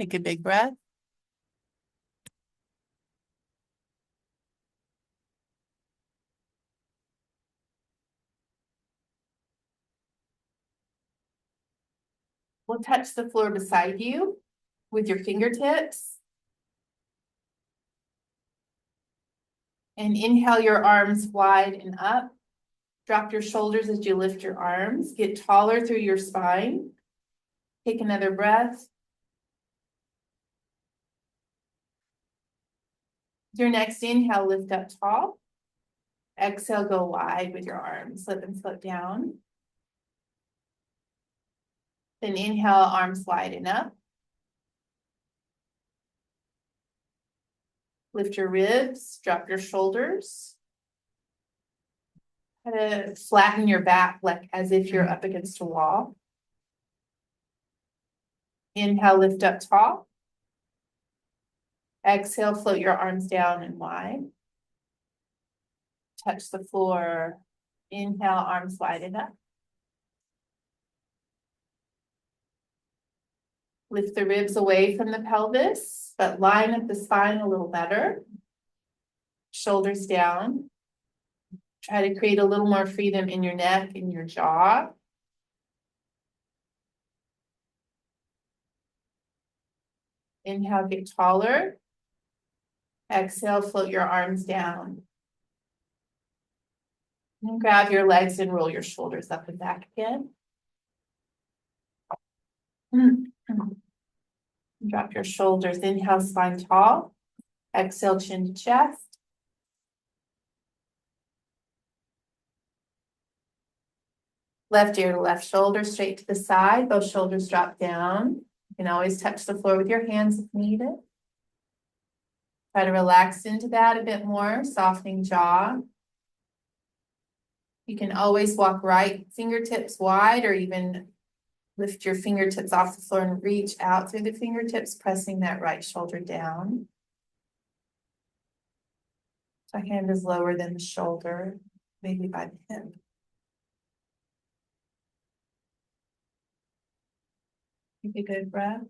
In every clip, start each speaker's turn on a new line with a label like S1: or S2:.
S1: Take a big breath. We'll touch the floor beside you with your fingertips. And inhale your arms wide and up. Drop your shoulders as you lift your arms. Get taller through your spine. Take another breath. Your next inhale, lift up tall. Exhale, go wide with your arms. Let them float down. Then inhale, arms widen up. Lift your ribs, drop your shoulders. Kind of flatten your back like as if you're up against a wall. Inhale, lift up tall. Exhale, float your arms down and wide. Touch the floor. Inhale, arms widen up. Lift the ribs away from the pelvis, but line up the spine a little better. Shoulders down. Try to create a little more freedom in your neck and your jaw. Inhale, get taller. Exhale, float your arms down. And grab your legs and roll your shoulders up and back again. Drop your shoulders. Inhale, spine tall. Exhale, chin to chest. Left ear to left shoulder, straight to the side. Both shoulders drop down. You can always touch the floor with your hands if needed. Try to relax into that a bit more, softening jaw. You can always walk right fingertips wide or even lift your fingertips off the floor and reach out through the fingertips, pressing that right shoulder down. So hand is lower than the shoulder, maybe by the hip. Take a good breath.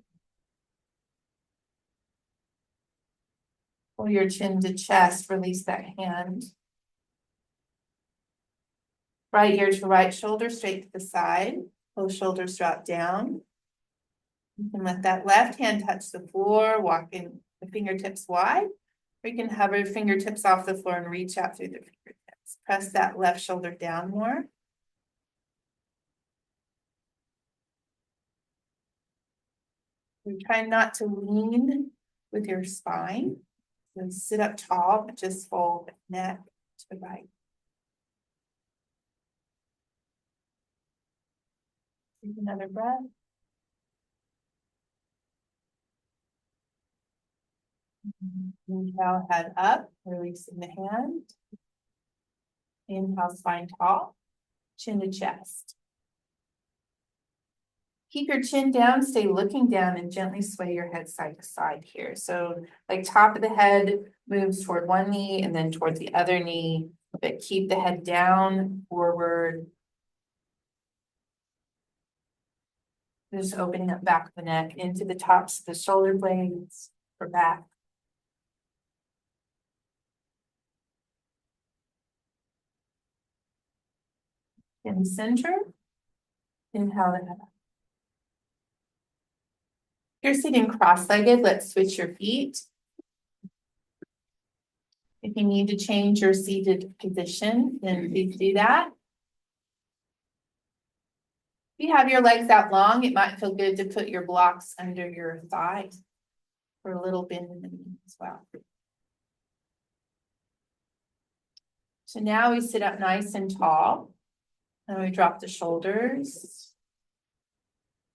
S1: Pull your chin to chest, release that hand. Right ear to right shoulder, straight to the side. Both shoulders drop down. You can let that left hand touch the floor, walking the fingertips wide. Or you can hover your fingertips off the floor and reach out through the fingertips. Press that left shoulder down more. We try not to lean with your spine. So sit up tall, but just fold the neck to the right. Take another breath. Inhale, head up, releasing the hand. Inhale, spine tall, chin to chest. Keep your chin down, stay looking down, and gently sway your head side to side here. So like top of the head moves toward one knee and then toward the other knee, but keep the head down, forward. Just opening up back of the neck into the tops of the shoulder blades for back. In center, inhale the head up. You're sitting cross-legged, let's switch your feet. If you need to change your seated position, then please do that. If you have your legs out long, it might feel good to put your blocks under your thighs for a little bend in the knee as well. So now we sit up nice and tall, and we drop the shoulders.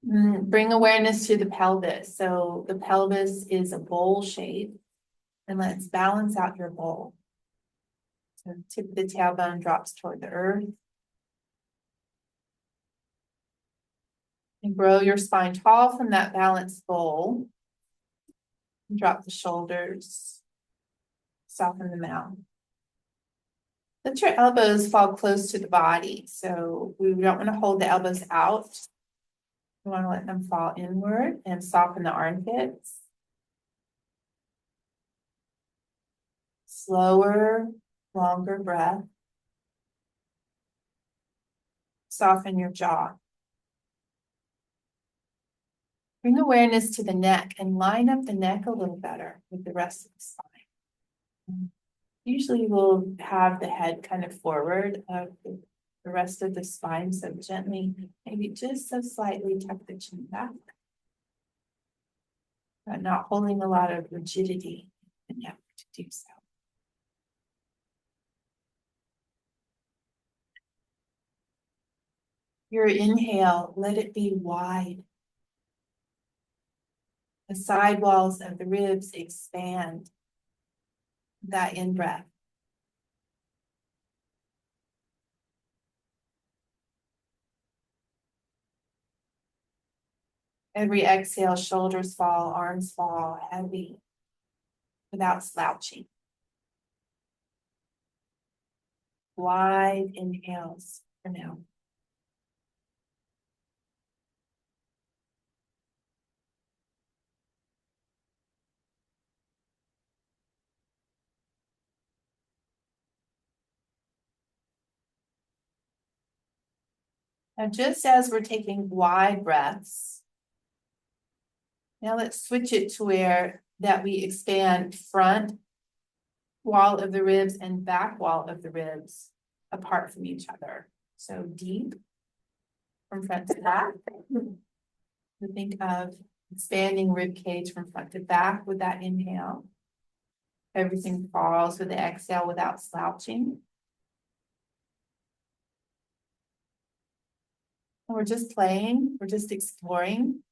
S1: Bring awareness to the pelvis. So the pelvis is a bowl shape, and let's balance out your bowl. So the tip of the tailbone drops toward the earth. And grow your spine tall from that balanced bowl. And drop the shoulders. Soften the mouth. Let your elbows fall close to the body. So we don't want to hold the elbows out. You want to let them fall inward and soften the armpits. Slower, longer breath. Soften your jaw. Bring awareness to the neck and line up the neck a little better with the rest of the spine. Usually we'll have the head kind of forward of the rest of the spine, so gently, maybe just so slightly tuck the chin back. But not holding a lot of rigidity in the neck to do so. Your inhale, let it be wide. The side walls of the ribs expand. That in-breath. Every exhale, shoulders fall, arms fall heavy without slouching. Wide inhales for now. Now, just as we're taking wide breaths, now let's switch it to where that we expand front wall of the ribs and back wall of the ribs apart from each other. So deep from front to back. We think of expanding rib cage from front to back with that inhale. Everything falls with the exhale without slouching. And we're just playing, we're just exploring.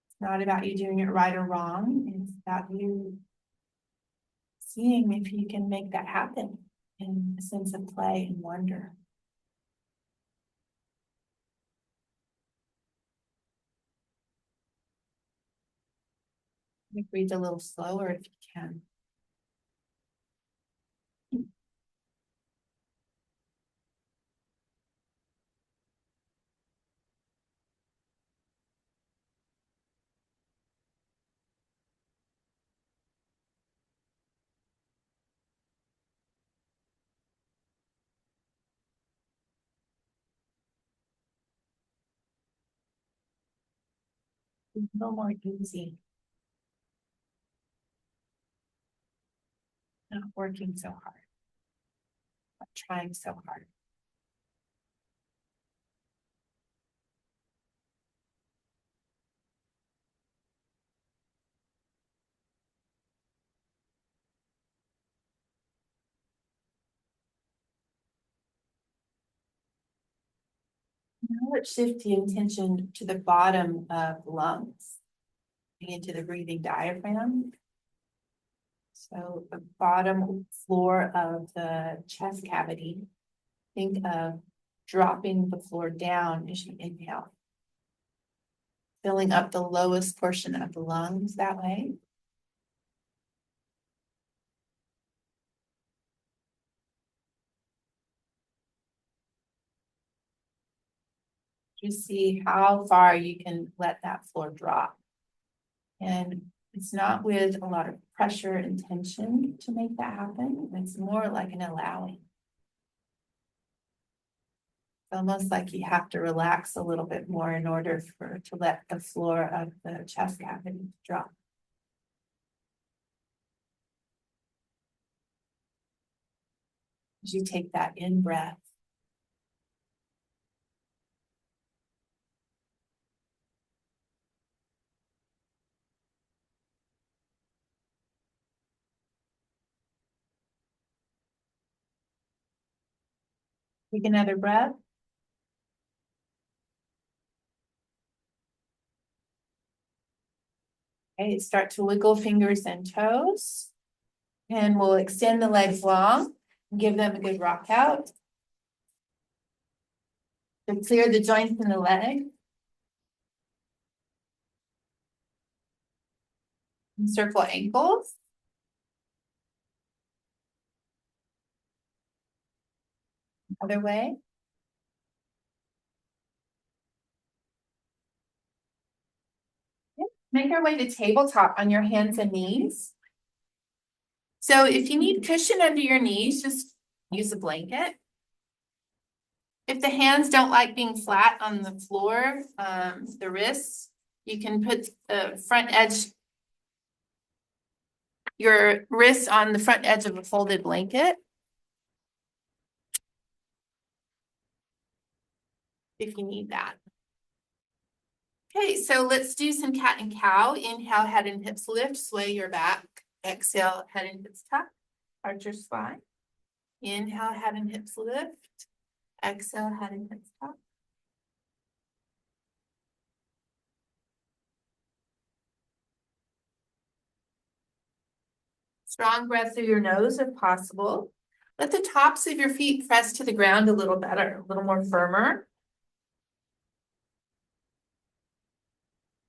S1: It's not about you doing it right or wrong. It's about you seeing if you can make that happen in a sense of play and wonder. Breathe a little slower if you can. A little more easy. Not working so hard. Not trying so hard. Now let's shift the intention to the bottom of the lungs, into the breathing diaphragm. So the bottom floor of the chest cavity, think of dropping the floor down as you inhale. Filling up the lowest portion of the lungs that way. Just see how far you can let that floor drop. And it's not with a lot of pressure and tension to make that happen. It's more like an allowing. It's almost like you have to relax a little bit more in order to let the floor of the chest cavity drop. As you take that in breath. Take another breath. Okay, start to wiggle fingers and toes. And we'll extend the legs long and give them a good rock out. To clear the joints in the leg. And circle ankles. Other way. Make our way to tabletop on your hands and knees. So if you need cushion under your knees, just use a blanket. If the hands don't like being flat on the floor, the wrists, you can put the front edge, your wrists on the front edge of a folded blanket. If you need that. Okay, so let's do some cat and cow. Inhale, head and hips lift, sway your back. Exhale, head and hips tuck, arch your spine. Inhale, head and hips lift. Exhale, head and hips tuck. Strong breath through your nose if possible. Let the tops of your feet press to the ground a little better, a little more firmer.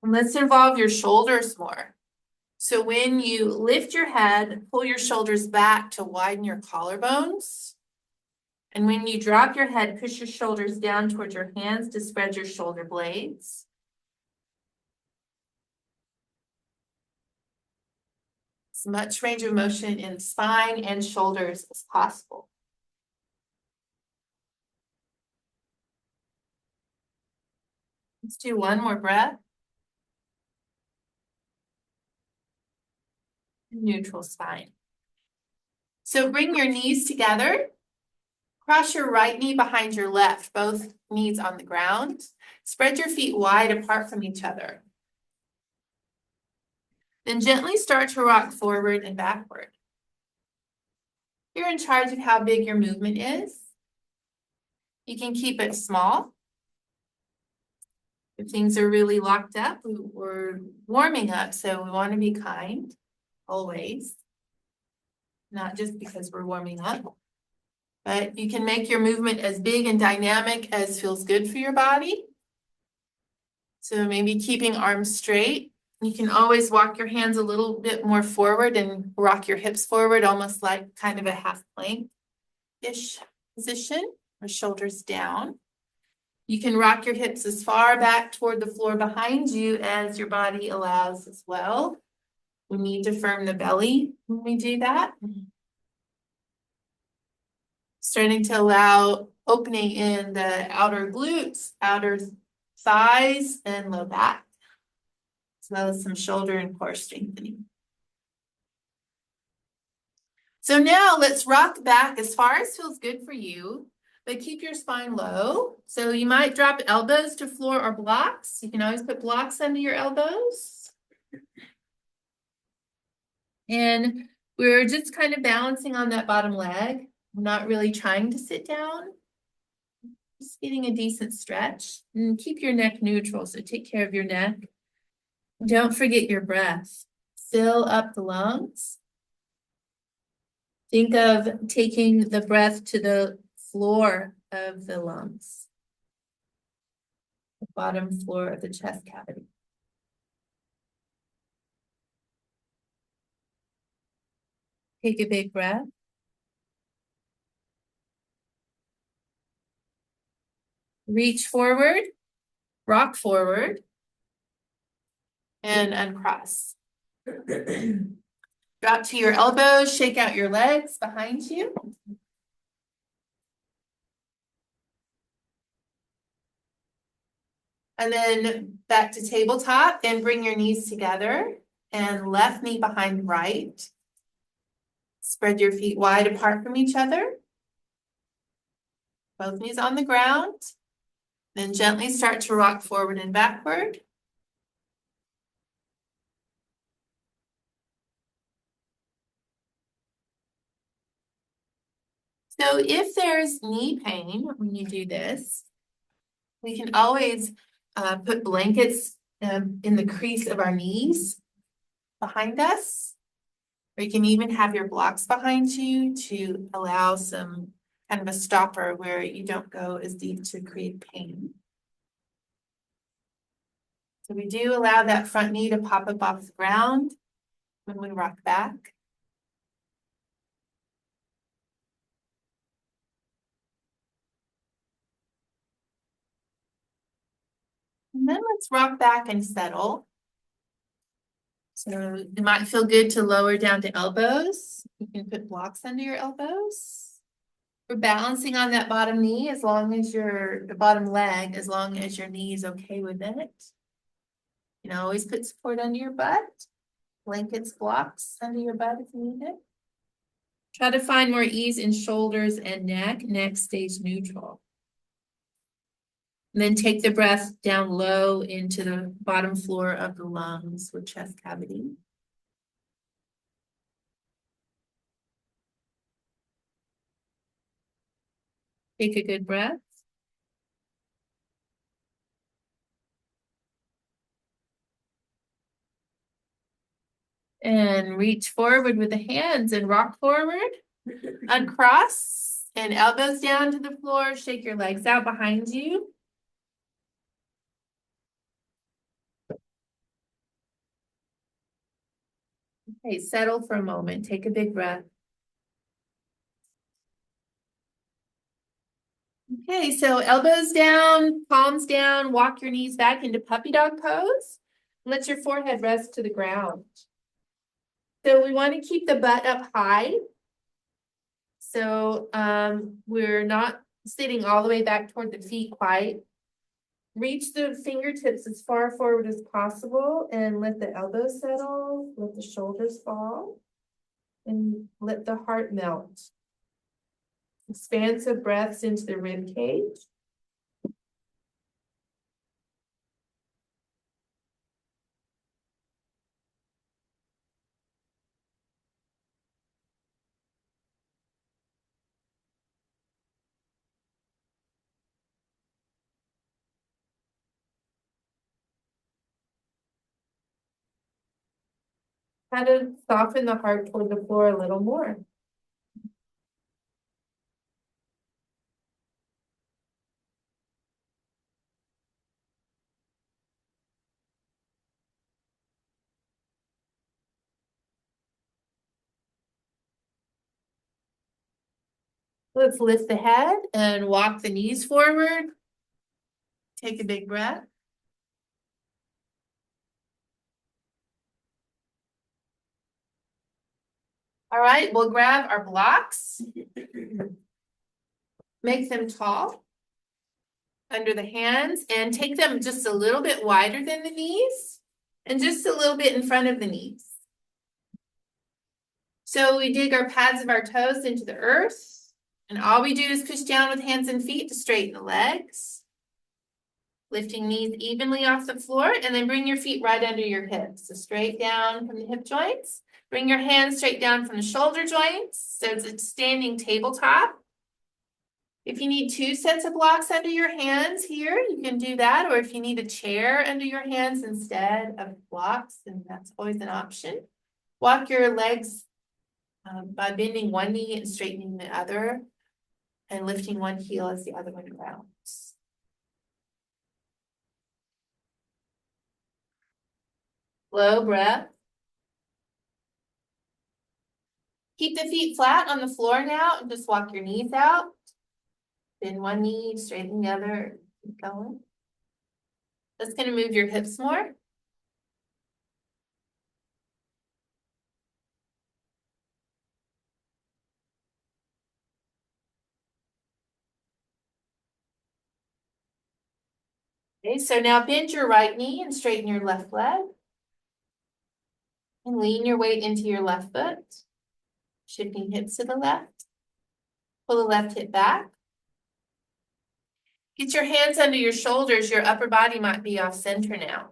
S1: And let's involve your shoulders more. So when you lift your head, pull your shoulders back to widen your collarbones. And when you drop your head, push your shoulders down towards your hands to spread your shoulder blades. As much range of motion in spine and shoulders as possible. Let's do one more breath. Neutral spine. So bring your knees together. Cross your right knee behind your left, both knees on the ground. Spread your feet wide apart from each other. Then gently start to rock forward and backward. You're in charge of how big your movement is. You can keep it small. If things are really locked up, we're warming up, so we want to be kind, always. Not just because we're warming up. But you can make your movement as big and dynamic as feels good for your body. So maybe keeping arms straight. You can always walk your hands a little bit more forward and rock your hips forward, almost like kind of a half plank-ish position, or shoulders down. You can rock your hips as far back toward the floor behind you as your body allows as well. We need to firm the belly when we do that. Starting to allow opening in the outer glutes, outer thighs, and low back, as well as some shoulder and core strengthening. So now let's rock back as far as feels good for you, but keep your spine low. So you might drop elbows to floor or blocks. You can always put blocks under your elbows. And we're just kind of balancing on that bottom leg. I'm not really trying to sit down. Just getting a decent stretch. And keep your neck neutral, so take care of your neck. Don't forget your breath. Fill up the lungs. Think of taking the breath to the floor of the lungs. The bottom floor of the chest cavity. Take a big breath. Reach forward, rock forward, and uncross. Drop to your elbows, shake out your legs behind you. And then back to tabletop, and bring your knees together and left knee behind right. Spread your feet wide apart from each other. Both knees on the ground. Then gently start to rock forward and backward. So if there's knee pain when you do this, we can always put blankets in the crease of our knees behind us. Or you can even have your blocks behind you to allow some kind of a stopper where you don't go as deep to create pain. So we do allow that front knee to pop up off the ground when we rock back. And then let's rock back and settle. So it might feel good to lower down to elbows. You can put blocks under your elbows. We're balancing on that bottom knee as long as the bottom leg, as long as your knee is okay with it. You know, always put support under your butt. Blankets, blocks under your butt if you need it. Try to find more ease in shoulders and neck. Neck stays neutral. And then take the breath down low into the bottom floor of the lungs or chest cavity. Take a good breath. And reach forward with the hands and rock forward. Uncross and elbows down to the floor. Shake your legs out behind you. Okay, settle for a moment. Take a big breath. Okay, so elbows down, palms down, walk your knees back into puppy dog pose. Let your forehead rest to the ground. So we want to keep the butt up high. So we're not sitting all the way back toward the feet quite. Reach the fingertips as far forward as possible and let the elbows settle, let the shoulders fall, and let the heart melt. Expansive breaths into the rib cage. Kind of soften the heart toward the floor a little more. Let's lift the head and walk the knees forward. Take a big breath. All right, we'll grab our blocks. Make them tall under the hands and take them just a little bit wider than the knees and just a little bit in front of the knees. So we dig our pads of our toes into the earth, and all we do is push down with hands and feet to straighten the legs. Lifting knees evenly off the floor, and then bring your feet right under your hips. So straight down from the hip joints. Bring your hands straight down from the shoulder joints. So it's a standing tabletop. If you need 2 sets of blocks under your hands here, you can do that. Or if you need a chair under your hands instead of blocks, then that's always an option. Walk your legs by bending one knee and straightening the other, and lifting one heel as the other one rounds. Slow breath. Keep the feet flat on the floor now and just walk your knees out. Bend one knee, straighten the other, keep going. That's going to move your hips more. Okay, so now bend your right knee and straighten your left leg. And lean your weight into your left foot. Shifting hips to the left. Pull the left hip back. Get your hands under your shoulders. Your upper body might be off center now.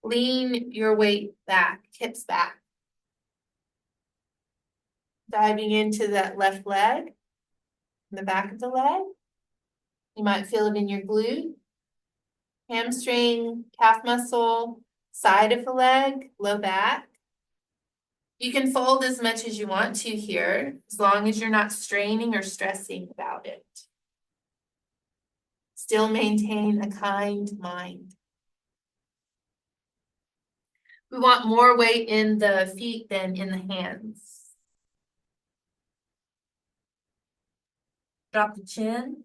S1: Lean your weight back, hips back. Diving into that left leg, the back of the leg. You might feel it in your glute, hamstring, calf muscle, side of the leg, low back. You can fold as much as you want to here, as long as you're not straining or stressing about it. Still maintain a kind mind. We want more weight in the feet than in the hands. Drop the chin.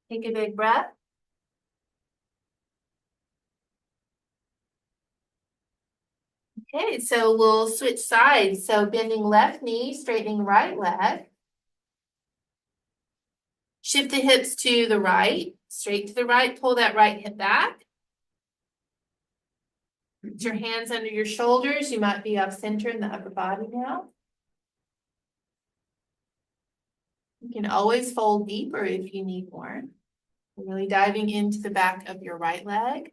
S1: Take a big breath. Okay, so we'll switch sides. So bending left knee, straightening right leg. Shift the hips to the right, straight to the right, pull that right hip back. Put your hands under your shoulders. You might be off center in the upper body now. You can always fold deeper if you need more. Really diving into the back of your right leg.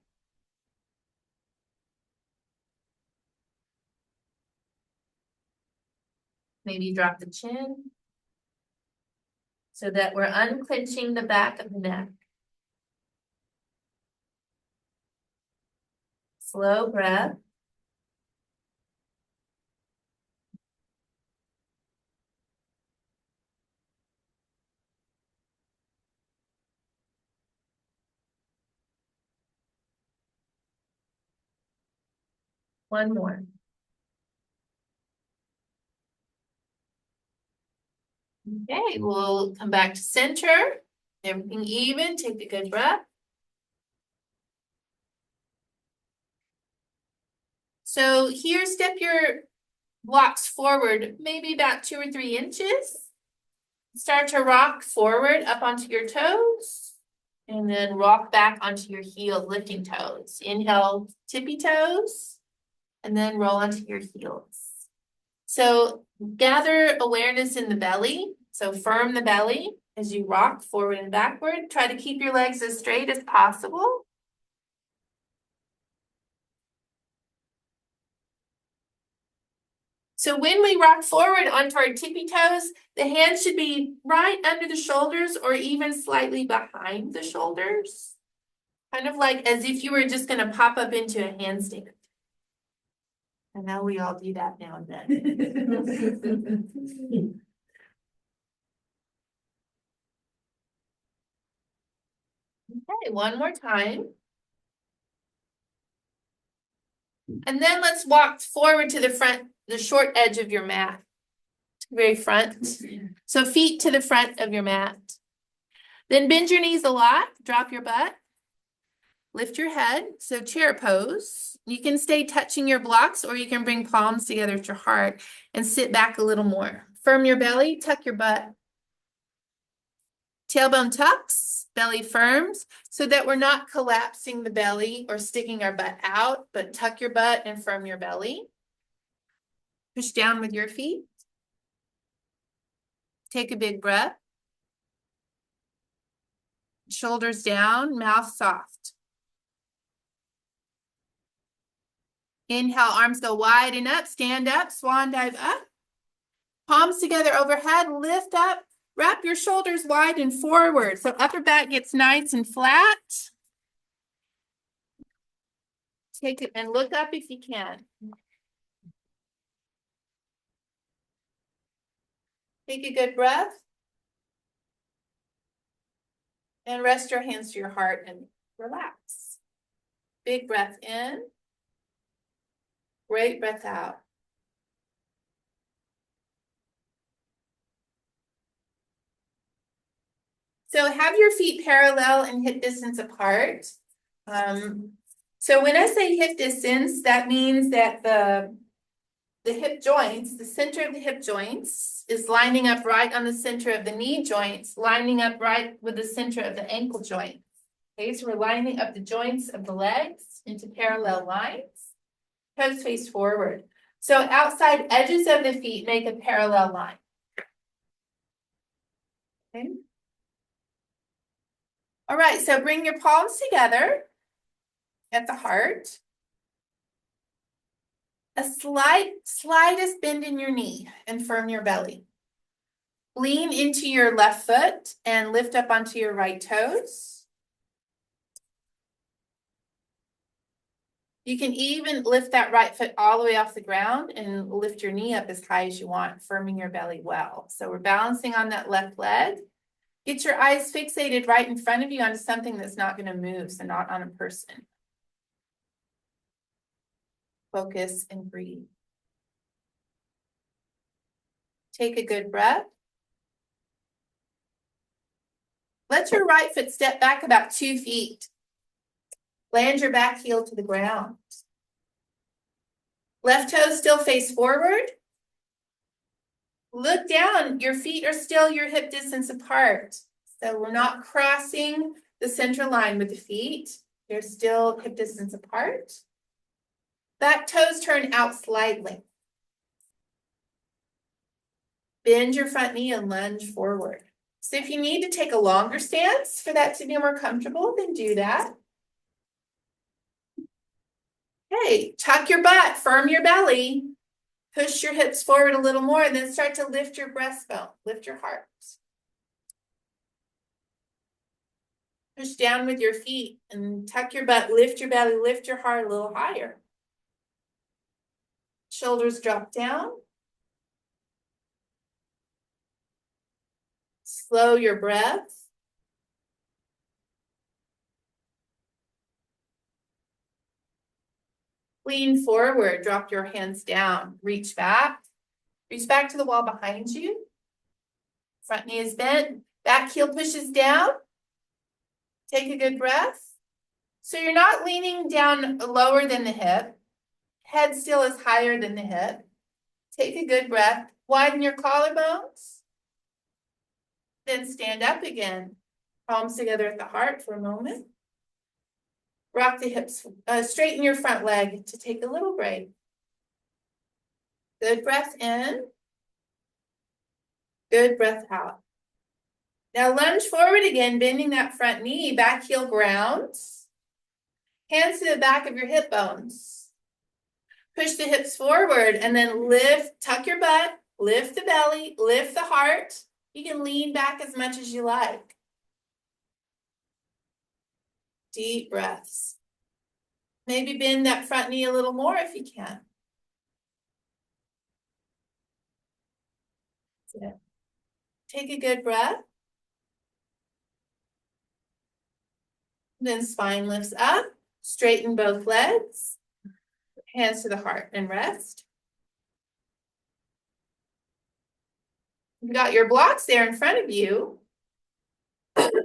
S1: Maybe drop the chin so that we're unclenching the back of the neck. Slow breath. One more. Okay, we'll come back to center. Everything even, take a good breath. So here, step your blocks forward, maybe about 2 or 3 inches. Start to rock forward up onto your toes. And then rock back onto your heel, lifting toes. Inhale, tippy toes. And then roll onto your heels. So gather awareness in the belly. So firm the belly as you rock forward and backward. Try to keep your legs as straight as possible. So when we rock forward onto our tippy toes, the hands should be right under the shoulders or even slightly behind the shoulders. Kind of like as if you were just going to pop up into a handstand. I know we all do that now and then. Okay, one more time. And then let's walk forward to the front, the short edge of your mat. Very front. So feet to the front of your mat. Then bend your knees a lot, drop your butt. Lift your head, so chair pose. You can stay touching your blocks or you can bring palms together at your heart and sit back a little more. Firm your belly, tuck your butt. Tailbone tucks, belly firms, so that we're not collapsing the belly or sticking our butt out, but tuck your butt and firm your belly. Push down with your feet. Take a big breath. Shoulders down, mouth soft. Inhale, arms go wide and up, stand up, swan dive up. Palms together overhead, lift up, wrap your shoulders wide and forward. So upper back gets nice and flat. Take it and look up if you can. Take a good breath. And rest your hands to your heart and relax. Big breath in. Great breath out. So have your feet parallel and hip distance apart. So when I say hip distance, that means that the hip joints, the center of the hip joints is lining up right on the center of the knee joints, lining up right with the center of the ankle joint. Okay, so we're lining up the joints of the legs into parallel lines. Toes face forward. So outside edges of the feet make a parallel line. Okay. All right, so bring your palms together at the heart. A slightest bend in your knee and firm your belly. Lean into your left foot and lift up onto your right toes. You can even lift that right foot all the way off the ground and lift your knee up as high as you want, firming your belly well. So we're balancing on that left leg. Get your eyes fixated right in front of you onto something that's not going to move, so not on a person. Focus and breathe. Take a good breath. Let your right foot step back about 2 feet. Land your back heel to the ground. Left toe still face forward. Look down, your feet are still your hip distance apart. So we're not crossing the center line with the feet. They're still hip distance apart. Back toes turn out slightly. Bend your front knee and lunge forward. So if you need to take a longer stance for that to be more comfortable, then do that. Okay, tuck your butt, firm your belly. Push your hips forward a little more and then start to lift your breastbone, lift your heart. Push down with your feet and tuck your butt, lift your belly, lift your heart a little higher. Shoulders drop down. Slow your breath. Lean forward, drop your hands down, reach back. Reach back to the wall behind you. Front knee is bent, back heel pushes down. Take a good breath. So you're not leaning down lower than the hip. Head still is higher than the hip. Take a good breath. Widen your collarbones. Then stand up again. Palms together at the heart for a moment. Rock the hips, straighten your front leg to take a little break. Good breath in. Good breath out. Now lunge forward again, bending that front knee, back heel grounds. Hands to the back of your hip bones. Push the hips forward and then lift, tuck your butt, lift the belly, lift the heart. You can lean back as much as you like. Deep breaths. Maybe bend that front knee a little more if you can. That's it. Take a good breath. Then spine lifts up. Straighten both legs. Hands to the heart and rest. You've got your blocks there in front of you.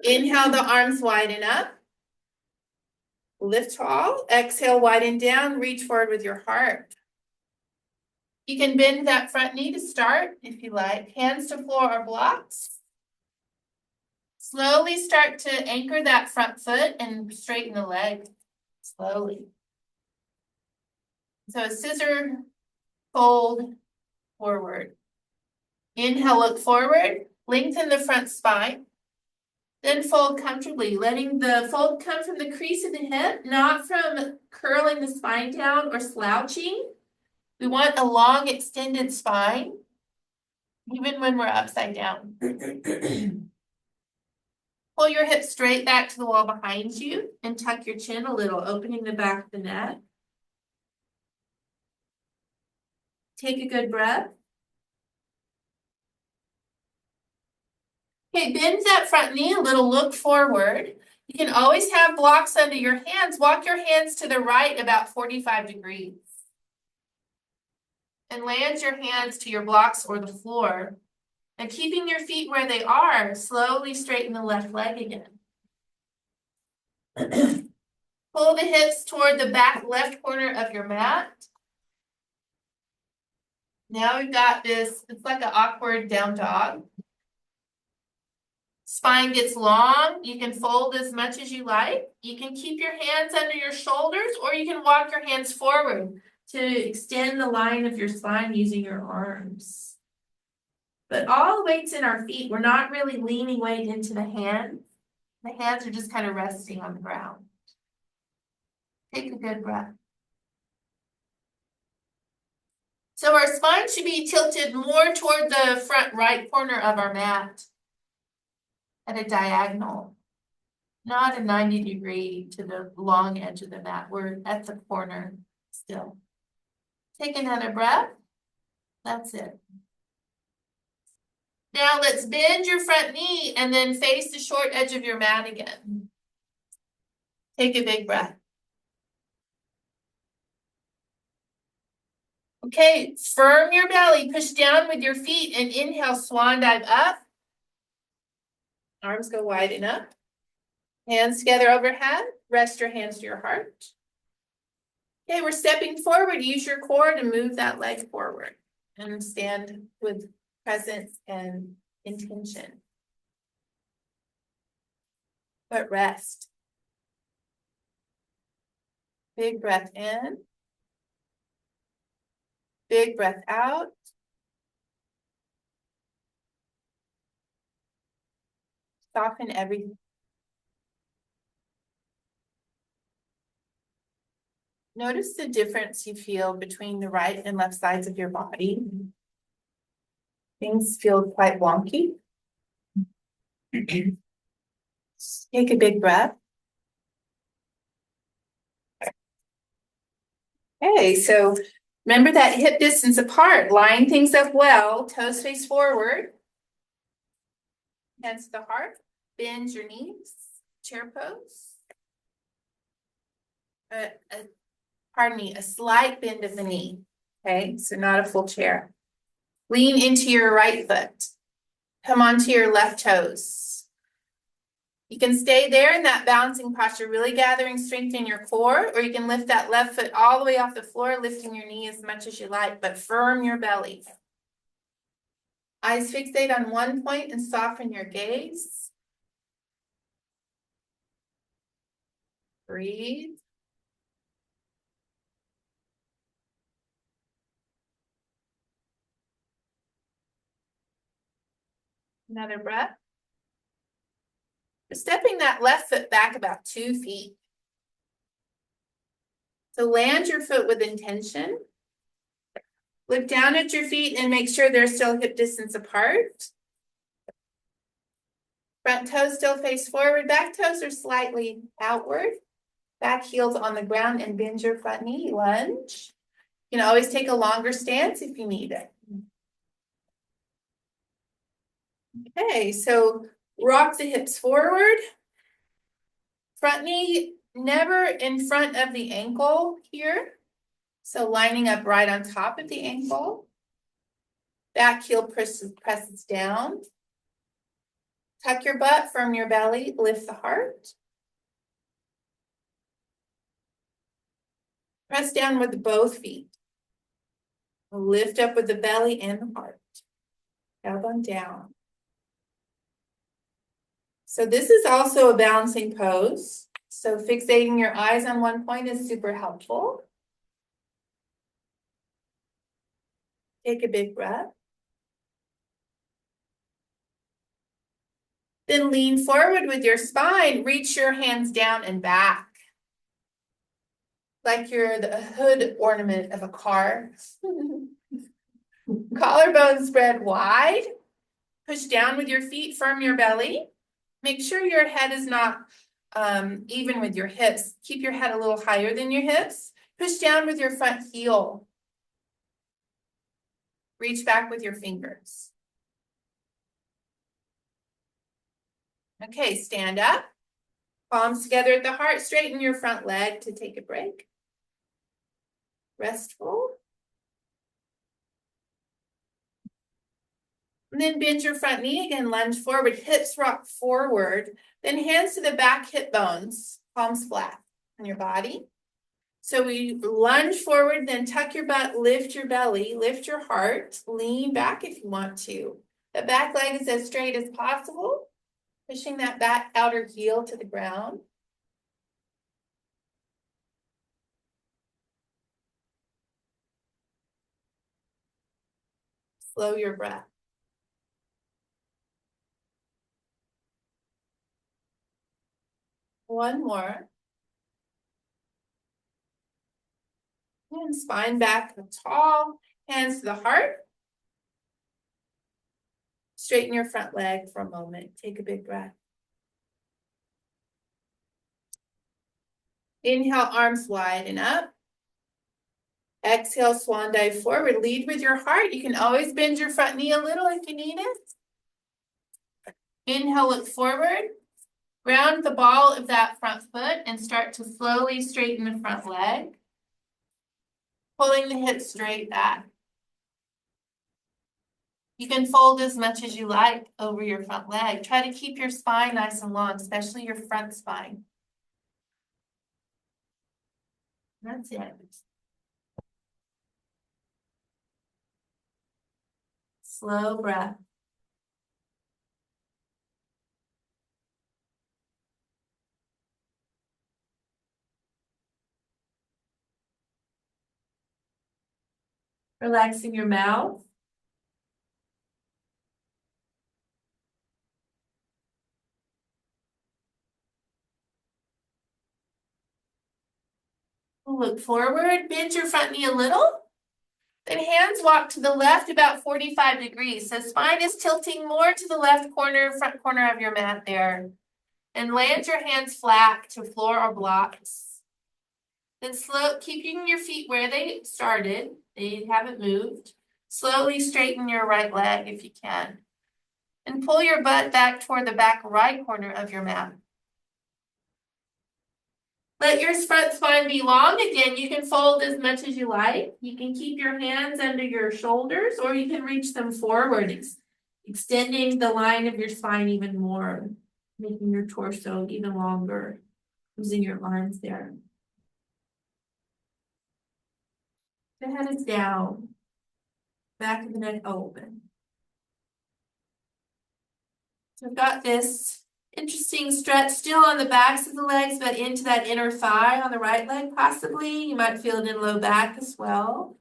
S1: Inhale, the arms widen up. Lift tall. Exhale, widen down. Reach forward with your heart. You can bend that front knee to start if you like. Hands to floor or blocks. Slowly start to anchor that front foot and straighten the leg. Slowly. So a scissor fold forward. Inhale, look forward. Lengthen the front spine. Then fold comfortably, letting the fold come from the crease of the hip, not from curling the spine down or slouching. We want a long, extended spine, even when we're upside down. Pull your hips straight back to the wall behind you and tuck your chin a little, opening the back of the neck. Take a good breath. Okay, bend that front knee a little, look forward. You can always have blocks under your hands. Walk your hands to the right about 45 degrees. And land your hands to your blocks or the floor. And keeping your feet where they are, slowly straighten the left leg again. Pull the hips toward the back left corner of your mat. Now we've got this, it's like an awkward down dog. Spine gets long. You can fold as much as you like. You can keep your hands under your shoulders, or you can walk your hands forward to extend the line of your spine using your arms. But all the weight's in our feet. We're not really leaning weight into the hands. The hands are just kind of resting on the ground. Take a good breath. So our spine should be tilted more toward the front right corner of our mat at a diagonal, not a 90-degree to the long edge of the mat. We're at the corner still. Take another breath. That's it. Now let's bend your front knee and then face the short edge of your mat again. Take a big breath. Okay, firm your belly, push down with your feet and inhale, swan dive up. Arms go wide up. Hands together overhead. Rest your hands to your heart. Okay, we're stepping forward. Use your core to move that leg forward and stand with presence and intention. But rest. Big breath in. Big breath out. Soften everything. Notice the difference you feel between the right and left sides of your body. Things feel quite wonky. Take a big breath. Okay, so remember that hip distance apart, line things up well, toes face forward. Hands to the heart, bend your knees, chair pose. Pardon me, a slight bend of the knee. Okay, so not a full chair. Lean into your right foot. Come onto your left toes. You can stay there in that balancing posture, really gathering strength in your core, or you can lift that left foot all the way off the floor, lifting your knee as much as you like, but firm your belly. Eyes fixate on one point and soften your gaze. Breathe. Another breath. Stepping that left foot back about 2 feet. So land your foot with intention. Look down at your feet and make sure they're still hip distance apart. Front toes still face forward. Back toes are slightly outward. Back heels on the ground and bend your front knee. Lunge. You can always take a longer stance if you need it. Okay, so rock the hips forward. Front knee never in front of the ankle here. So lining up right on top of the ankle. Back heel presses down. Tuck your butt, firm your belly, lift the heart. Press down with both feet. Lift up with the belly and the heart. Elbow down. So this is also a balancing pose. So fixating your eyes on one point is super helpful. Take a big breath. Then lean forward with your spine. Reach your hands down and back. Like you're the hood ornament of a car. Collarbone spread wide. Push down with your feet, firm your belly. Make sure your head is not even with your hips. Keep your head a little higher than your hips. Push down with your front heel. Reach back with your fingers. Okay, stand up. Palms together at the heart. Straighten your front leg to take a break. Restful. And then bend your front knee again, lunge forward, hips rock forward. Then hands to the back hip bones, palms flat on your body. So we lunge forward, then tuck your butt, lift your belly, lift your heart, lean back if you want to. The back leg is as straight as possible, pushing that back outer heel to the ground. Slow your breath. One more. And spine back tall, hands to the heart. Straighten your front leg for a moment. Take a big breath. Inhale, arms wide and up. Exhale, swan dive forward. Lead with your heart. You can always bend your front knee a little if you need it. Inhale, look forward. Round the ball of that front foot and start to slowly straighten the front leg. Pulling the hips straight back. You can fold as much as you like over your front leg. Try to keep your spine nice and long, especially your front spine. That's it. Slow breath. Relaxing your mouth. Look forward, bend your front knee a little. Then hands walk to the left about 45 degrees. So spine is tilting more to the left corner, front corner of your mat there. And land your hands flat to floor or blocks. Then keeping your feet where they started. They haven't moved. Slowly straighten your right leg if you can. And pull your butt back toward the back right corner of your mat. Let your front spine be long. Again, you can fold as much as you like. You can keep your hands under your shoulders or you can reach them forward, extending the line of your spine even more, making your torso even longer, using your arms there. The head is down, back of the neck open. So I've got this interesting stretch still on the backs of the legs, but into that inner thigh on the right leg possibly. You might feel it in low back as well.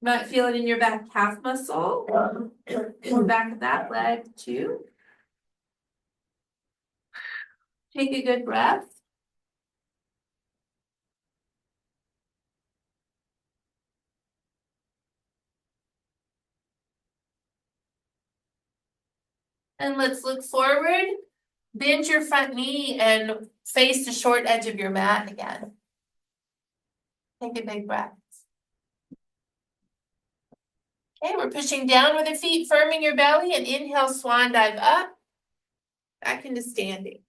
S1: You might feel it in your back calf muscle or back of that leg too. Take a good breath. And let's look forward. Bend your front knee and face the short edge of your mat again. Take a big breath. Okay, we're pushing down with the feet, firming your belly, and inhale, swan dive up, back into standing.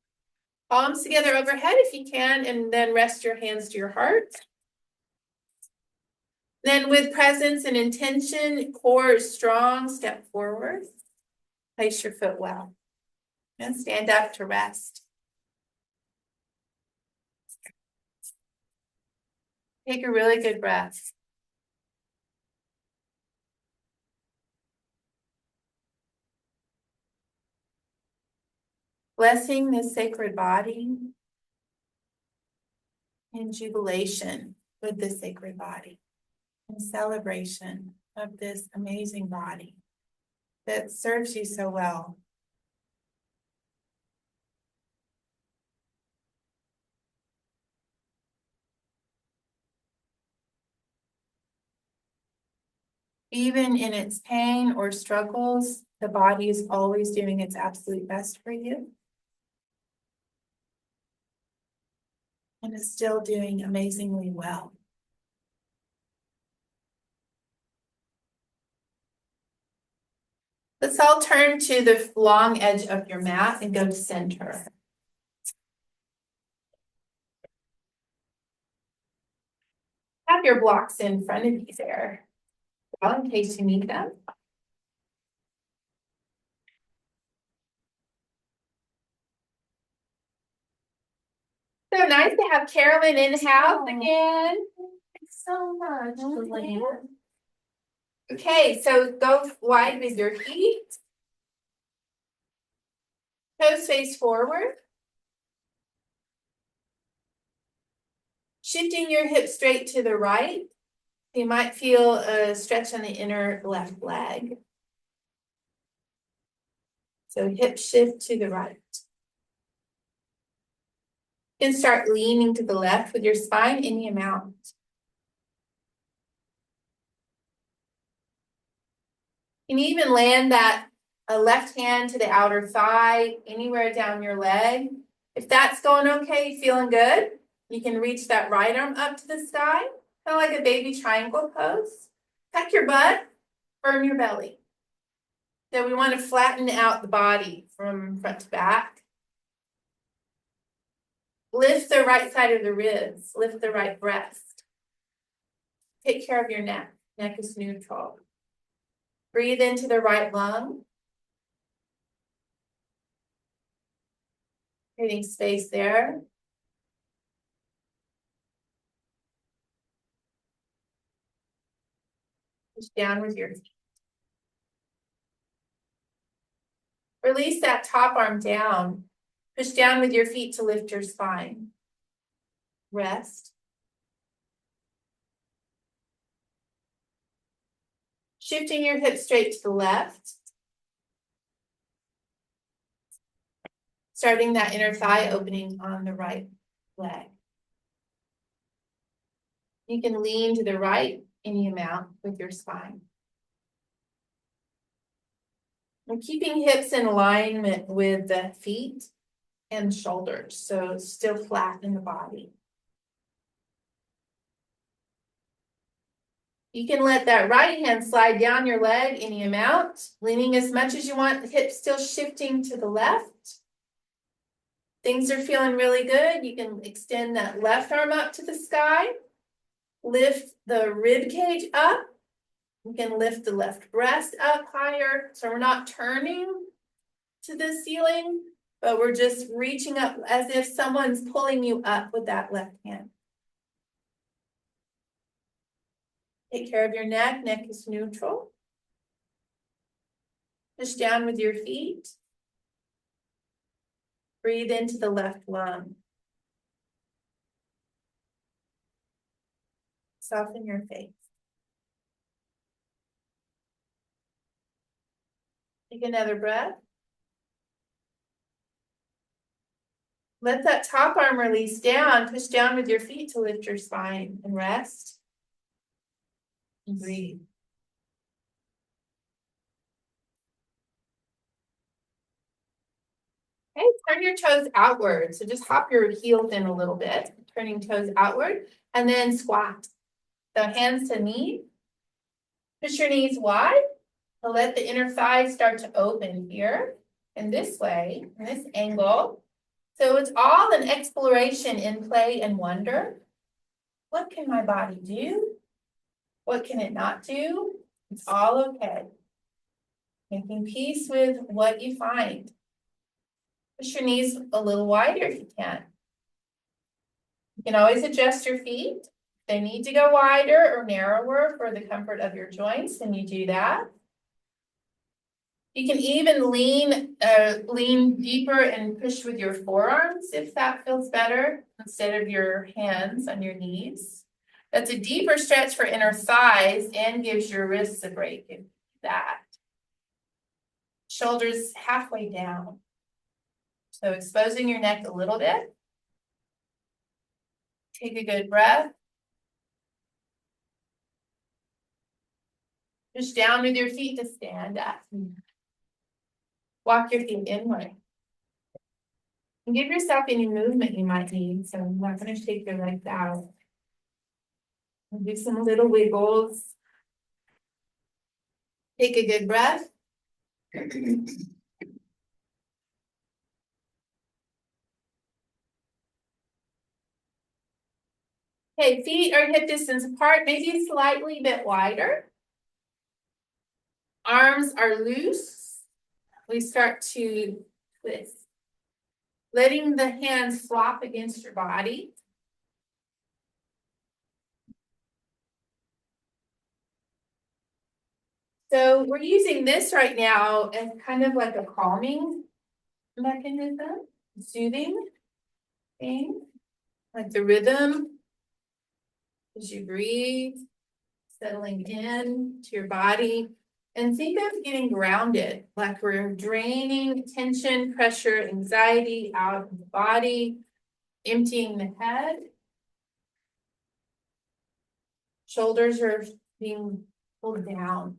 S1: Palms together overhead if you can, and then rest your hands to your heart. Then with presence and intention, core is strong, step forward. Place your foot well. And stand up to rest. Take a really good breath. Blessing this sacred body in jubilation with this sacred body, in celebration of this amazing body that serves you so well. Even in its pain or struggles, the body is always doing its absolute best for you. And is still doing amazingly well. Let's all turn to the long edge of your mat and go to center. Have your blocks in front of you there, well, in case you need them. So nice to have Carolyn in the house again. Thanks so much, Lillian. Okay, so go wide with your feet. Toes face forward. Shifting your hips straight to the right. You might feel a stretch on the inner left leg. So hip shift to the right. You can start leaning to the left with your spine any amount. You can even land that left hand to the outer thigh, anywhere down your leg. If that's going okay, feeling good, you can reach that right arm up to the sky, kind of like a baby triangle pose. Tuck your butt, firm your belly. So we want to flatten out the body from front to back. Lift the right side of the ribs, lift the right breast. Take care of your neck. Neck is neutral. Breathe into the right lung. Creating space there. Push down with your feet. Release that top arm down. Push down with your feet to lift your spine. Rest. Shifting your hips straight to the left. Starting that inner thigh opening on the right leg. You can lean to the right any amount with your spine. And keeping hips in alignment with the feet and shoulders, so still flat in the body. You can let that right hand slide down your leg any amount, leaning as much as you want, the hips still shifting to the left. Things are feeling really good. You can extend that left arm up to the sky, lift the rib cage up. You can lift the left breast up higher, so we're not turning to the ceiling, but we're just reaching up as if someone's pulling you up with that left hand. Take care of your neck. Neck is neutral. Push down with your feet. Breathe into the left lung. Soften your face. Take another breath. Let that top arm release down. Push down with your feet to lift your spine and rest. And breathe. Okay, turn your toes outward. So just hop your heels in a little bit, turning toes outward, and then squat. So hands to knee. Push your knees wide. So let the inner thighs start to open here and this way, in this angle. So it's all an exploration in play and wonder. What can my body do? What can it not do? It's all okay. Making peace with what you find. Push your knees a little wider if you can. You can always adjust your feet. If they need to go wider or narrower for the comfort of your joints, then you do that. You can even lean deeper and push with your forearms if that feels better, instead of your hands on your knees. That's a deeper stretch for inner thighs and gives your wrists a break if that. Shoulders halfway down. So exposing your neck a little bit. Take a good breath. Push down with your feet to stand up. Walk your feet inward. And give yourself any movement you might need. So I'm not going to shake your legs out. And do some little wiggles. Take a good breath. Okay, feet are hip distance apart, maybe slightly bit wider. Arms are loose. We start to twist. Letting the hands flop against your body. So we're using this right now as kind of like a calming mechanism, soothing thing, like the rhythm as you breathe, settling in to your body. And think of getting grounded, like we're draining tension, pressure, anxiety out of the body, emptying the head. Shoulders are being pulled down.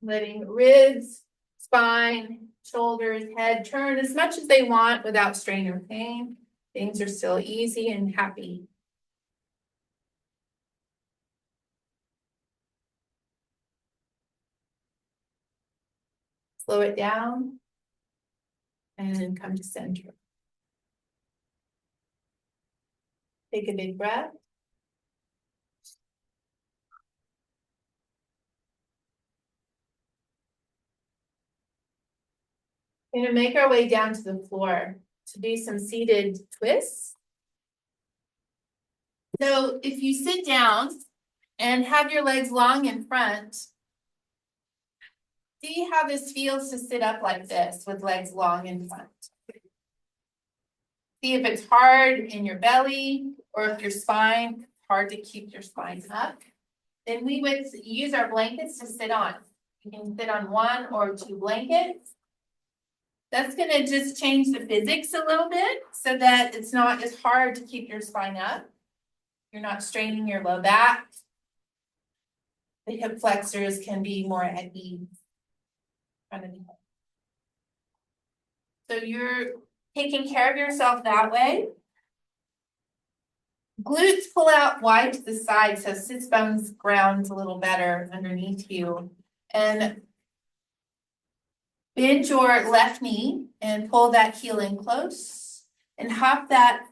S1: Letting ribs, spine, shoulders, head turn as much as they want without strain or pain. Things are still easy and happy. Slow it down and come to center. Take a big breath. We're going to make our way down to the floor to do some seated twists. So if you sit down and have your legs long in front, see how this feels to sit up like this with legs long in front. See if it's hard in your belly or if your spine, hard to keep your spine up. Then we would use our blankets to sit on. You can sit on 1 or 2 blankets. That's gonna just change the physics a little bit so that it's not as hard to keep your spine up. You're not straining your low back. The hip flexors can be more at ease. So you're taking care of yourself that way. Glutes pull out wide to the side, so sits bones grounds a little better underneath you. And bend your left knee and pull that heel in close and hop that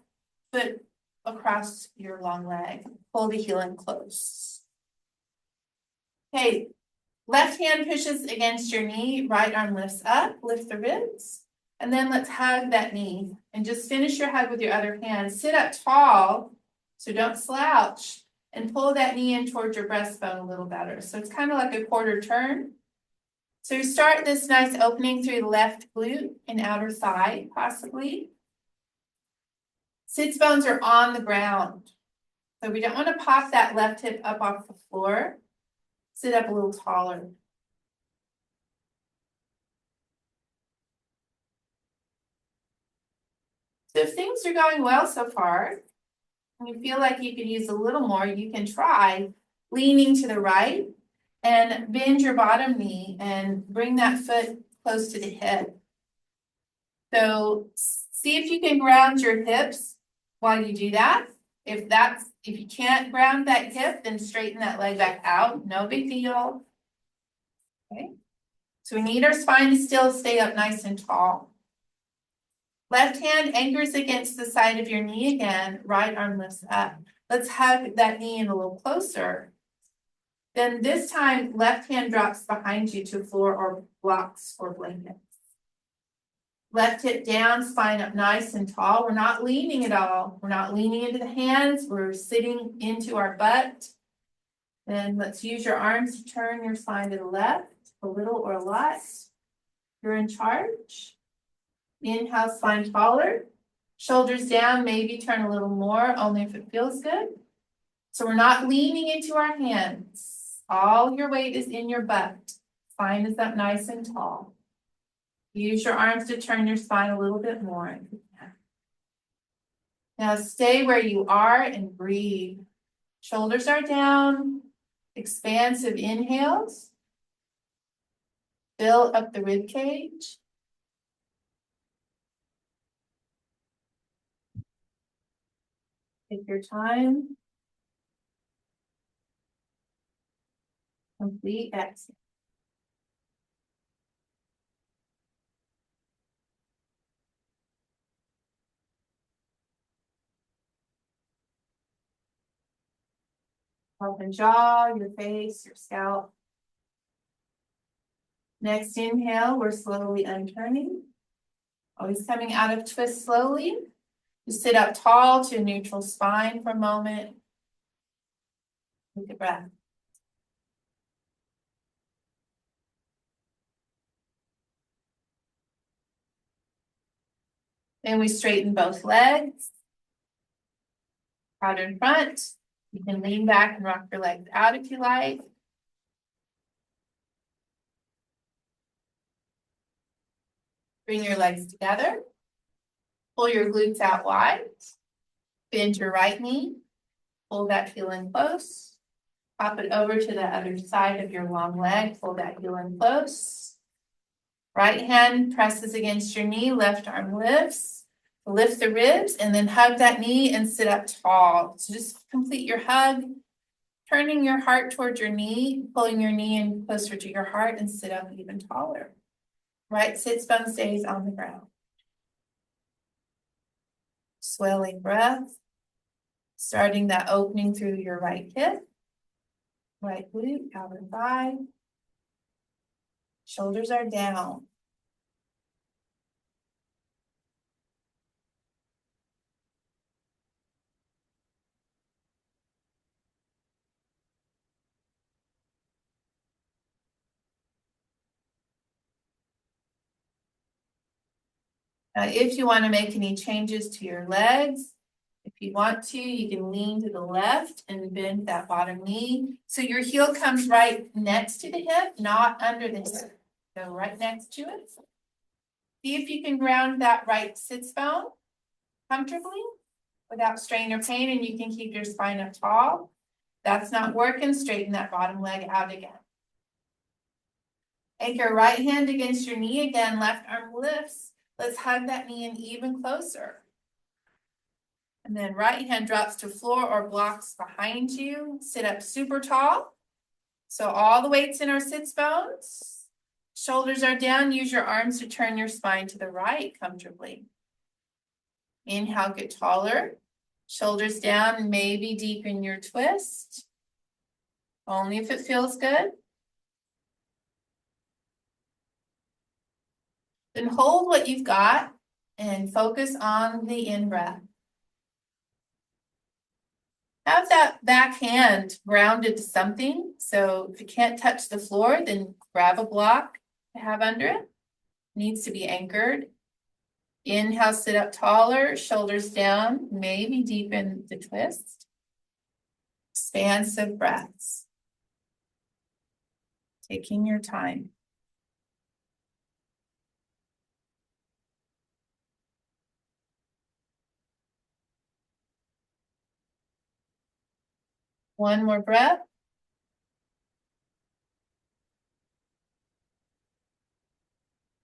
S1: foot across your long leg. Pull the heel in close. Okay, left hand pushes against your knee, right arm lifts up, lift the ribs. And then let's hug that knee and just finish your hug with your other hand. Sit up tall, so don't slouch, and pull that knee in towards your breastbone a little better. So it's kind of like a quarter turn. So you start this nice opening through the left glute and outer thigh, possibly. Sits bones are on the ground. So we don't want to pop that left hip up off the floor. Sit up a little taller. So if things are going well so far, and you feel like you could use a little more, you can try leaning to the right and bend your bottom knee and bring that foot close to the hip. So see if you can ground your hips while you do that. If you can't ground that hip, then straighten that leg back out. No big deal. Okay. So we need our spine to still stay up nice and tall. Left hand anchors against the side of your knee again, right arm lifts up. Let's hug that knee in a little closer. Then this time, left hand drops behind you to floor or blocks or blankets. Left hip down, spine up nice and tall. We're not leaning at all. We're not leaning into the hands. We're sitting into our butt. Then let's use your arms to turn your spine to the left, a little or a lot. You're in charge. Inhale, spine taller. Shoulders down, maybe turn a little more, only if it feels good. So we're not leaning into our hands. All your weight is in your butt. Spine is up nice and tall. Use your arms to turn your spine a little bit more. Now stay where you are and breathe. Shoulders are down. Expansive inhales. Fill up the rib cage. Take your time. Complete exhale. Open jaw, your face, your scalp. Next inhale, we're slowly unturning. Always coming out of twist slowly. You sit up tall to a neutral spine for a moment. Take a breath. Then we straighten both legs. Out in front. You can lean back and rock your legs out if you like. Bring your legs together. Pull your glutes out wide. Bend your right knee. Pull that heel in close. Pop it over to the other side of your long leg. Pull that heel in close. Right hand presses against your knee. Left arm lifts. Lift the ribs and then hug that knee and sit up tall. So just complete your hug. Turning your heart towards your knee. Pulling your knee in closer to your heart and sit up even taller. Right sits bone stays on the ground. Swelling breath. Starting that opening through your right hip. Right glute, outer thigh. Shoulders are down. Now, if you want to make any changes to your legs, if you want to, you can lean to the left and bend that bottom knee. So your heel comes right next to the hip, not under the hip. So right next to it. See if you can ground that right sits bone comfortably without strain or pain, and you can keep your spine up tall. That's not working, straighten that bottom leg out again. Anchor right hand against your knee again, left arm lifts. Let's hug that knee in even closer. And then right hand drops to floor or blocks behind you. Sit up super tall. So all the weight's in our sits bones. Shoulders are down. Use your arms to turn your spine to the right comfortably. Inhale, get taller. Shoulders down, maybe deepen your twist. Only if it feels good. Then hold what you've got and focus on the in-breath. Have that back hand grounded to something. So if you can't touch the floor, then grab a block to have under it. Needs to be anchored. Inhale, sit up taller, shoulders down, maybe deepen the twist. Expansive breaths. Taking your time. One more breath.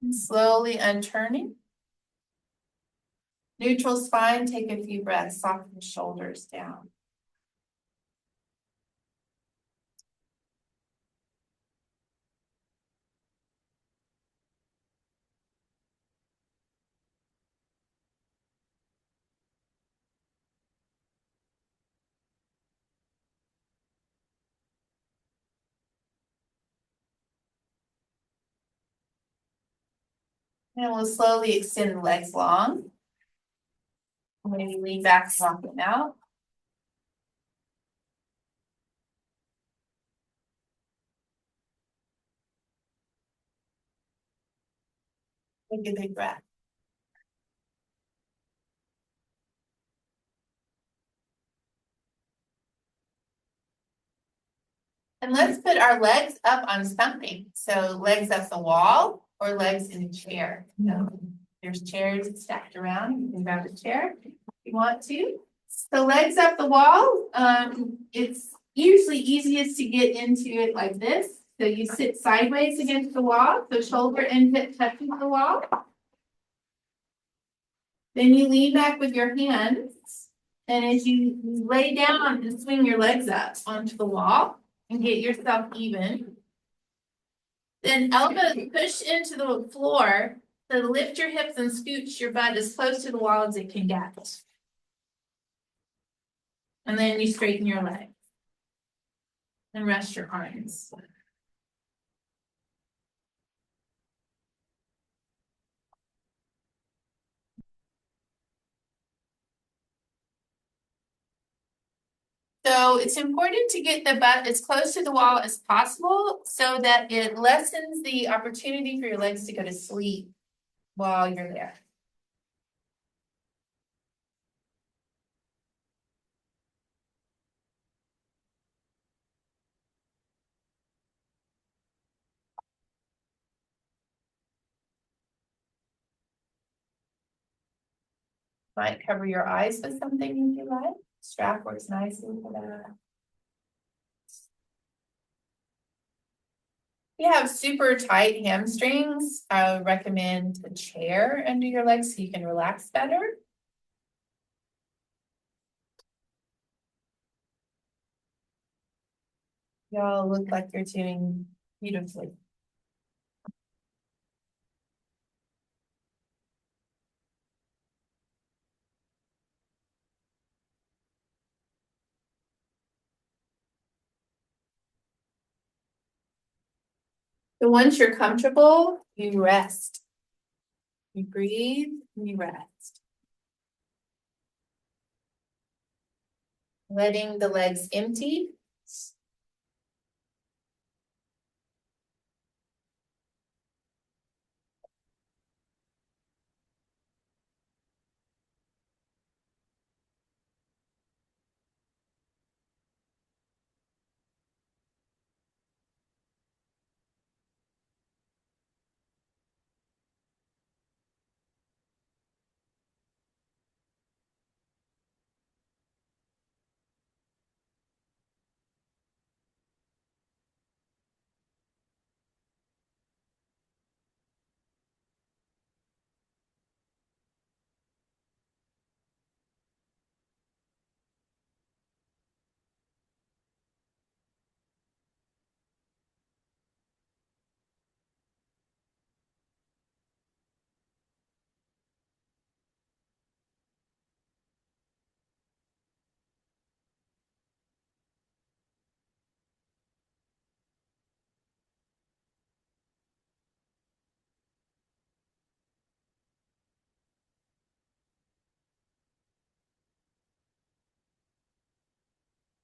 S1: And slowly unturning. Neutral spine, take a few breaths, soften the shoulders down. And we'll slowly extend the legs long. Maybe lean back, rock it out. Take a big breath. And let's put our legs up on something. So legs up the wall or legs in a chair. So there's chairs stacked around. You can grab a chair if you want to. So legs up the wall. It's usually easiest to get into it like this. So you sit sideways against the wall. So shoulder and hip touching the wall. Then you lean back with your hands. And as you lay down and swing your legs up onto the wall and get yourself even. Then elbows push into the floor. So lift your hips and scooch your butt as close to the wall as it can get. And then you straighten your legs. And rest your arms. So it's important to get the butt as close to the wall as possible so that it lessens the opportunity for your legs to go to sleep while you're there. Might cover your eyes with something if you like. Strap works nicely for that. If you have super tight hamstrings, I would recommend a chair under your legs so you can relax better. Y'all look like you're doing beautifully. So once you're comfortable, you rest. You breathe, and you rest. Letting the legs empty.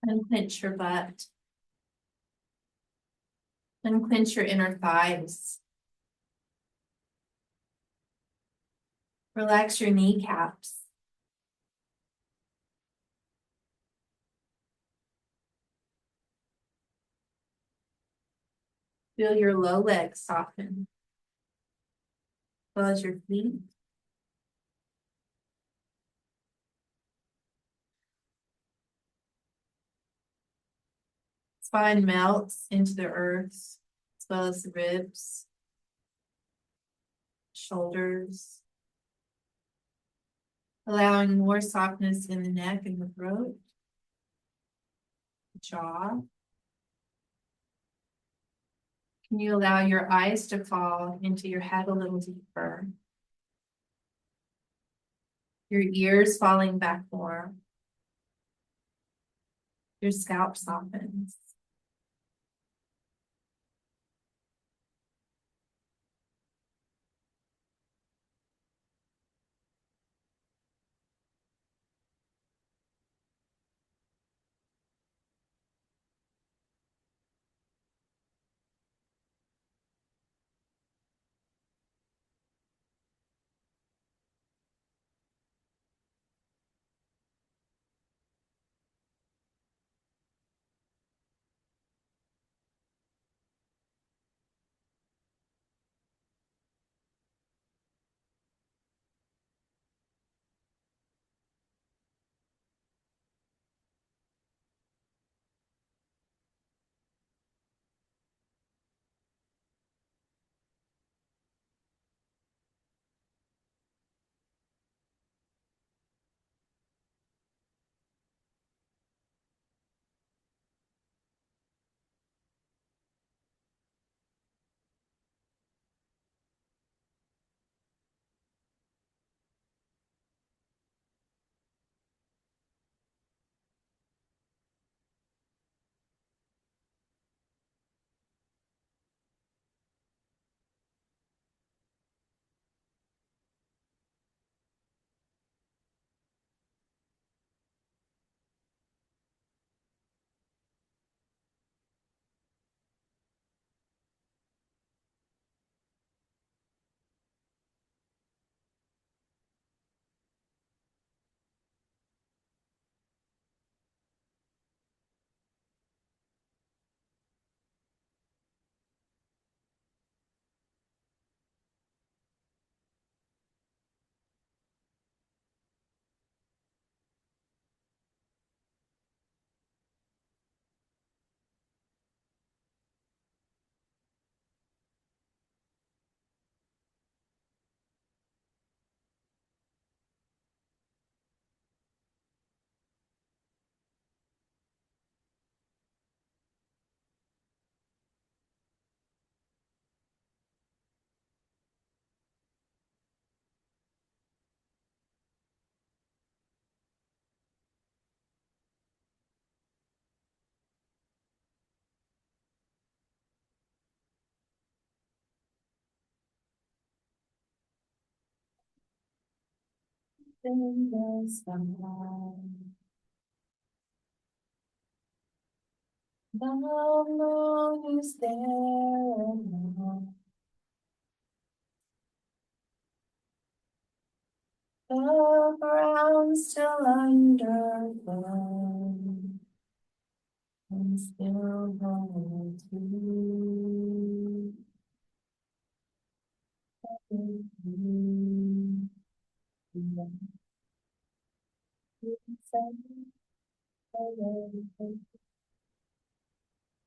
S1: Unclench your butt. Unclench your inner thighs. Relax your kneecaps. Feel your low legs soften, as well as your feet. Spine melts into the earth, as well as the ribs, shoulders, allowing more softness in the neck and the throat, jaw. Can you allow your eyes to fall into your head a little deeper? Your ears falling back more. Your scalp softens. In the sunlight, the moon is there now. The ground's still underground. I'm still going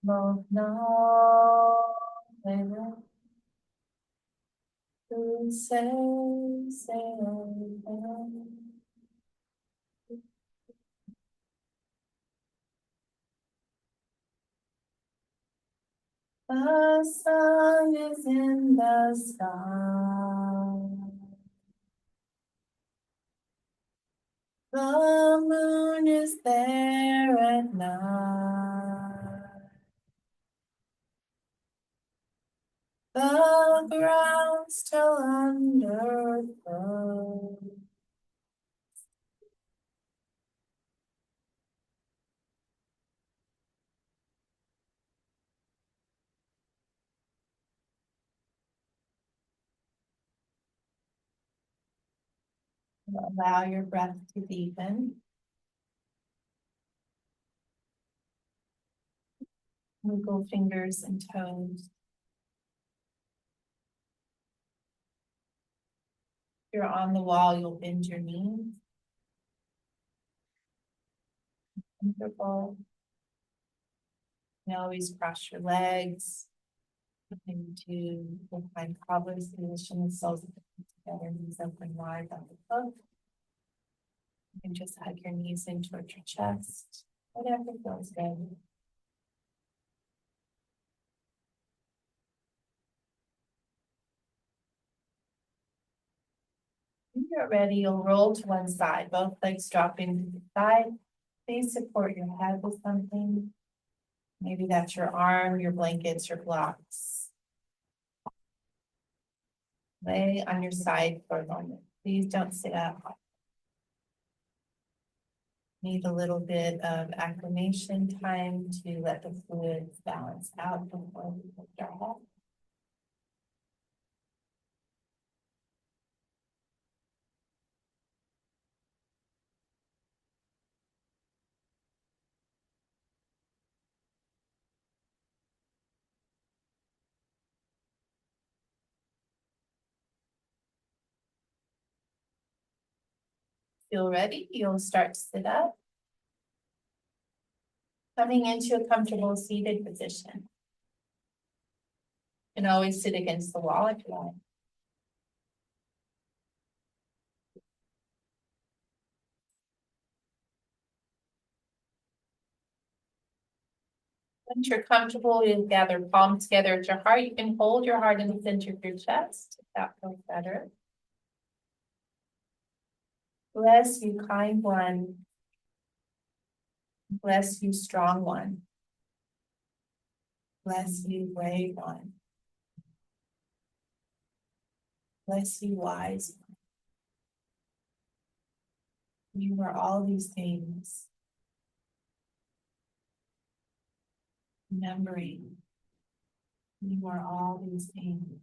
S1: both now and to say, the sun is in the sky. The moon is there at night. The ground's still underfoot. Allow your breath to deepen. Wiggle fingers and toes. If you're on the wall, you'll bend your knees. Comfortable. You always cross your legs into reclined cobbler's position, soles together, knees open wide on the foot. You can just hug your knees in towards your chest, whatever feels good. When you're ready, you'll roll to one side, both legs dropping to the side. Please support your head with something. Maybe that's your arm, your blankets, your blocks. Lay on your side for a moment. Please don't sit up. Need a little bit of acclimation time to let the fluids balance out before we lift our head. Feel ready? You'll start to sit up. Coming into a comfortable seated position. You can always sit against the wall if you like. Once you're comfortable, you'll gather palms together at your heart. You can hold your heart in the center of your chest, if that feels better. Bless you, kind one. Bless you, strong one. Bless you, brave one. Bless you, wise one. You are all these things. Remembering, you are all these things.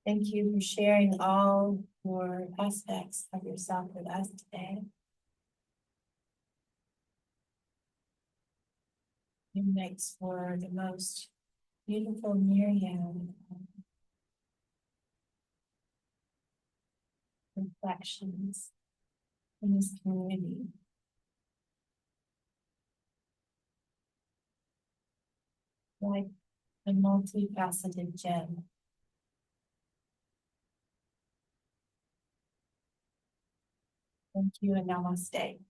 S1: Thank you for sharing all your aspects of yourself with us today. It makes for the most beautiful Miriam reflections in this community. Like a multifaceted gem. Thank you and namaste.